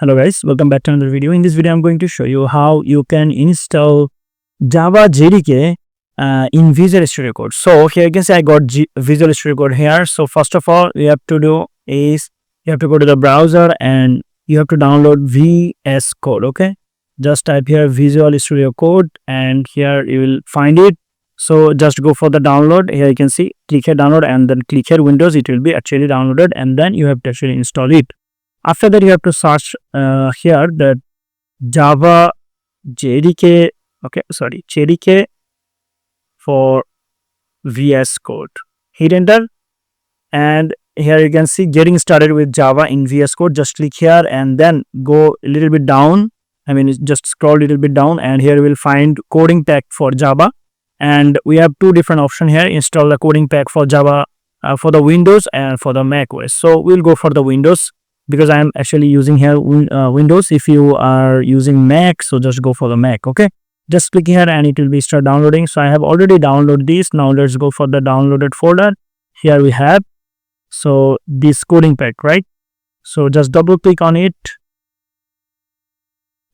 Hello guys, welcome back to another video. In this video, I'm going to show you how you can install Java JDK in Visual Studio Code. So here you can see I got Visual Studio Code here. So first of all, you have to do is you have to go to the browser and you have to download VS Code. Okay, just type here Visual Studio Code and here you will find it. So just go for the download. Here you can see click here download and then click here Windows. It will be actually downloaded and then you have to actually install it. After that, you have to search here the Java JDK. Okay, sorry, JDK for VS Code. Hit enter, and here you can see getting started with Java in VS Code. Just click here and then go a little bit down. Just scroll a little bit down, and here you will find coding pack for Java. And we have two different options here: install the coding pack for Java for the Windows and for the Mac OS. So we'll go for the Windows, because I am actually using here Windows. If you are using Mac, so just go for the Mac. Okay, just click here and it will be start downloading. So I have already downloaded this. Now let's go for the downloaded folder. Here we have this coding pack, right? So just double click on it.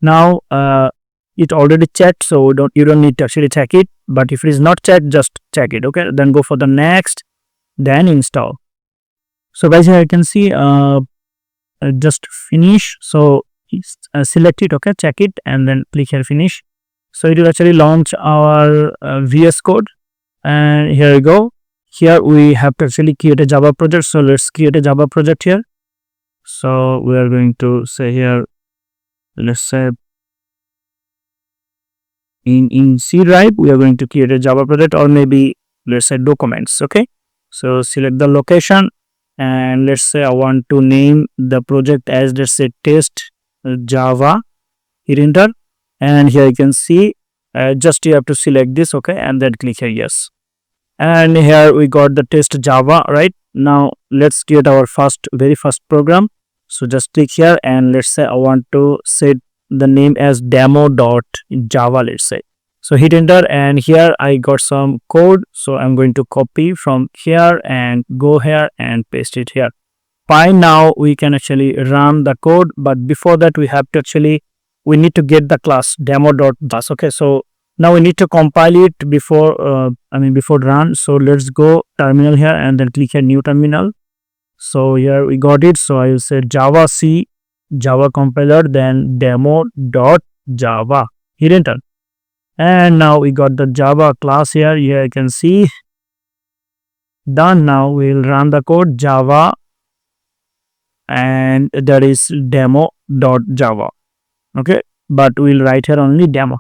Now it already checked, so you don't need to actually check it. But if it is not checked, just check it. Okay, then go for the next, then install. So guys, here you can see just finish. So select it, okay, check it and then click here finish. So it will actually launch our VS Code, and here we go. Here we have to actually create a Java project. So let's create a Java project here. So we are going to say here, let's say in C drive we are going to create a Java project, or maybe let's say documents. Okay, so select the location. And let's say I want to name the project as, let's say, test Java. Hit enter, and here you can see just you have to select this, okay, and then click here yes. And here we got the test Java. Right now let's create our very first program. So just click here and let's say I want to set the name as demo.java, let's say. So hit enter, and here I got some code. So I'm going to copy from here and go here and paste it here. Fine, now we can actually run the code. But before that, we need to get the class demo.class. Okay, so now we need to compile it before run. So let's go terminal here and then click here new terminal. So here we got it. So I will say Java C, Java compiler, then demo.java. Hit enter. And now we got the Java class here. Here you can see done. Now we'll run the code Java, and that is demo.java. Okay, but we'll write here only demo.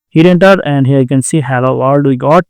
Hit enter, and here you can see hello world we got.